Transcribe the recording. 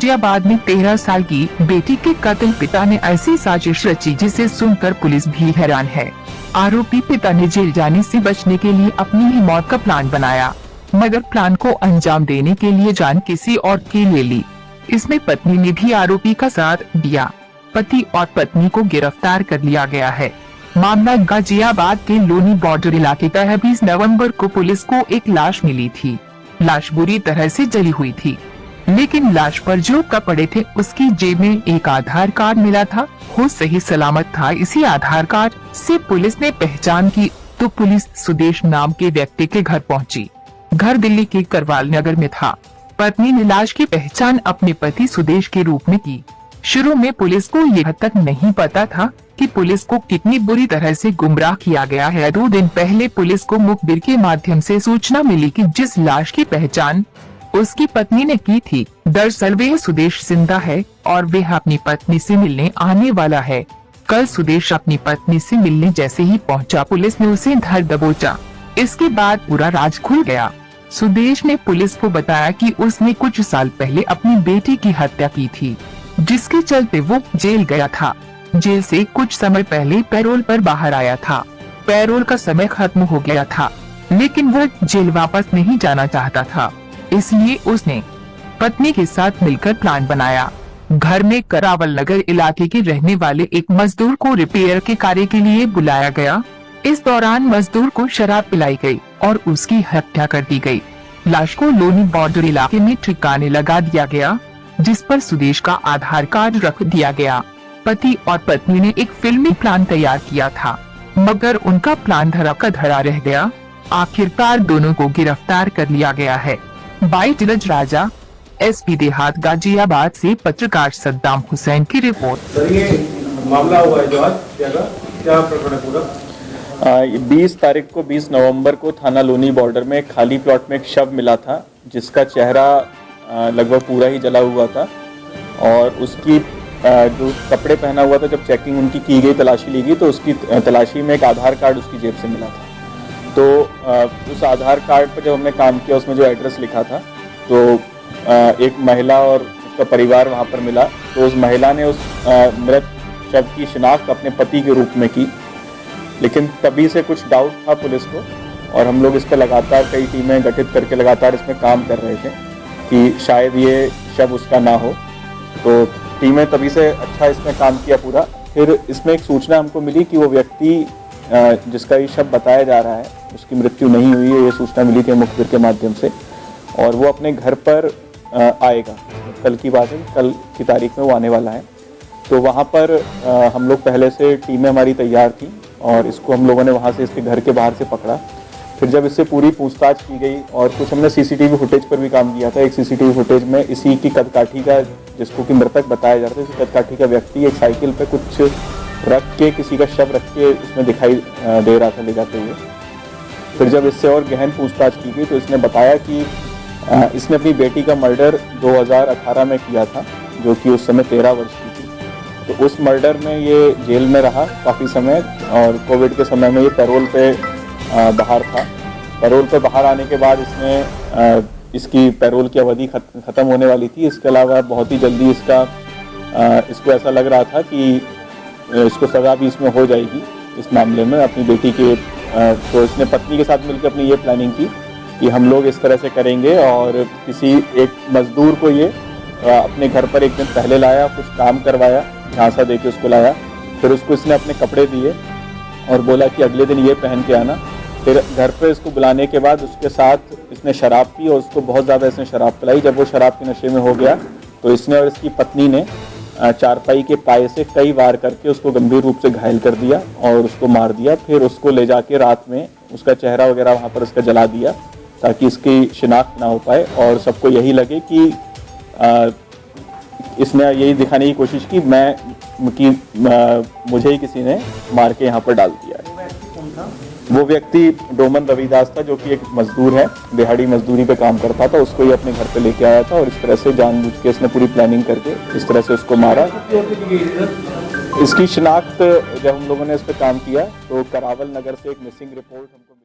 गाजियाबाद में 13 साल की बेटी के कत्ल पिता ने ऐसी साजिश रची जिसे सुनकर पुलिस भी हैरान है। आरोपी पिता ने जेल जाने से बचने के लिए अपनी ही मौत का प्लान बनाया, मगर प्लान को अंजाम देने के लिए जान किसी और की ले ली। इसमें पत्नी ने भी आरोपी का साथ दिया। पति और पत्नी को गिरफ्तार कर लिया गया है। मामला गाजियाबाद के लोनी बॉर्डर इलाके का है। 20 नवंबर को पुलिस को एक लाश मिली थी। लाश बुरी तरह से जली हुई थी, लेकिन लाश पर जो कपड़े थे उसकी जेब में एक आधार कार्ड मिला था। वो सही सलामत था। इसी आधार कार्ड से पुलिस ने पहचान की तो पुलिस सुदेश नाम के व्यक्ति के घर पहुंची। घर दिल्ली के करवाल नगर में था। पत्नी ने लाश की पहचान अपने पति सुदेश के रूप में की। शुरू में पुलिस को यह तक नहीं पता था कि पुलिस को कितनी बुरी तरह से गुमराह किया गया है। 2 दिन पहले पुलिस को मुखबिर के माध्यम से सूचना मिली कि जिस लाश की पहचान उसकी पत्नी ने की थी, दरअसल वह सुदेश जिंदा है और वह अपनी पत्नी से मिलने आने वाला है। कल सुदेश अपनी पत्नी से मिलने जैसे ही पहुंचा, पुलिस ने उसे धर दबोचा। इसके बाद पूरा राज खुल गया। सुदेश ने पुलिस को बताया कि उसने कुछ साल पहले अपनी बेटी की हत्या की थी, जिसके चलते वो जेल गया था। जेल से कुछ समय पहले पैरोल पर बाहर आया था। पैरोल का समय खत्म हो गया था, लेकिन वह जेल वापस नहीं जाना चाहता था। इसलिए उसने पत्नी के साथ मिलकर प्लान बनाया। घर में करावल नगर इलाके के रहने वाले एक मजदूर को रिपेयर के कार्य के लिए बुलाया गया। इस दौरान मजदूर को शराब पिलाई गई और उसकी हत्या कर दी गई। लाश को लोनी बॉर्डर इलाके में ठिकाने लगा दिया गया, जिस पर सुदेश का आधार कार्ड रख दिया गया। पति और पत्नी ने एक फिल्मी प्लान तैयार किया था, मगर उनका प्लान धरा का धरा रह गया। आखिरकार दोनों को गिरफ्तार कर लिया गया है। बाई नीरज राजा, एसपी देहात गाजियाबाद से पत्रकार सद्दाम हुसैन की रिपोर्ट। सर, ये मामला हुआ है जो आज क्या प्रकरण है पूरा? 20 तारीख को 20 नवंबर को थाना लोनी बॉर्डर में खाली प्लॉट में एक शव मिला था, जिसका चेहरा लगभग पूरा ही जला हुआ था और उसकी जो कपड़े पहना हुआ था, जब चेकिंग उनकी की गई, तलाशी ली गई, तो उसकी तलाशी में एक आधार कार्ड उसकी जेब से मिला था। तो उस आधार कार्ड पर जब हमने काम किया, उसमें जो एड्रेस लिखा था, तो एक महिला और उसका परिवार वहाँ पर मिला। तो उस महिला ने उस मृत शव की शिनाख्त अपने पति के रूप में की, लेकिन तभी से कुछ डाउट था पुलिस को और हम लोग इस पर लगातार कई टीमें गठित करके लगातार इसमें काम कर रहे थे कि शायद ये शव उसका ना हो। तो टीमें तभी से अच्छा इसमें काम किया पूरा। फिर इसमें एक सूचना हमको मिली कि वो व्यक्ति जिसका ये शव बताया जा रहा है, उसकी मृत्यु नहीं हुई है। ये सूचना मिली थी मुखबिर के माध्यम से और वो अपने घर पर आएगा। कल की बात है, कल की तारीख में वो आने वाला है। तो वहाँ पर हम लोग पहले से टीमें हमारी तैयार थी और इसको हम लोगों ने वहाँ से इसके घर के बाहर से पकड़ा। फिर जब इससे पूरी पूछताछ की गई और कुछ हमने सीसीटीवी फुटेज पर भी काम किया था। एक सीसीटीवी फुटेज में इसी की कदकाठी का, जिसको कि मृतक बताया जा रहा था, इसी कदकाठी का व्यक्ति एक साइकिल पे कुछ रख के, किसी का शव रख के उसमें दिखाई दे रहा था ले जाते हुए। फिर जब इससे और गहन पूछताछ की गई तो इसने बताया कि इसने अपनी बेटी का मर्डर 2018 में किया था, जो कि उस समय 13 वर्ष की थी। तो उस मर्डर में ये जेल में रहा काफ़ी समय और कोविड के समय में ये पैरोल पे बाहर था। पैरोल पे बाहर आने के बाद इसने इसकी पैरोल की अवधि ख़त्म होने वाली थी। इसके अलावा बहुत ही जल्दी इसको ऐसा लग रहा था कि इसको सज़ा भी इसमें हो जाएगी इस मामले में अपनी बेटी के। तो इसने पत्नी के साथ मिलकर अपनी ये प्लानिंग की कि हम लोग इस तरह से करेंगे और किसी एक मज़दूर को ये अपने घर पर एक दिन पहले लाया, कुछ काम करवाया, झांसा दे के उसको लाया। फिर उसको इसने अपने कपड़े दिए और बोला कि अगले दिन ये पहन के आना। फिर घर पे इसको बुलाने के बाद उसके साथ इसने शराब पी और उसको बहुत ज़्यादा इसने शराब पिलाई। जब वो शराब के नशे में हो गया तो इसने और इसकी पत्नी ने चारपाई के पाए से कई वार करके उसको गंभीर रूप से घायल कर दिया और उसको मार दिया। फिर उसको ले जाके रात में उसका चेहरा वगैरह वहाँ पर उसका जला दिया ताकि इसकी शिनाख्त ना हो पाए और सबको यही लगे कि इसने यही दिखाने की कोशिश की मुझे ही किसी ने मार के यहाँ पर डाल दिया है। वो व्यक्ति डोमन रविदास था, जो कि एक मजदूर है, दिहाड़ी मजदूरी पे काम करता था। उसको ही अपने घर पे लेके आया था और इस तरह से जानबूझ के इसने पूरी प्लानिंग करके इस तरह से उसको मारा। इसकी शिनाख्त जब हम लोगों ने इस पर काम किया तो करावल नगर से एक मिसिंग रिपोर्ट हमको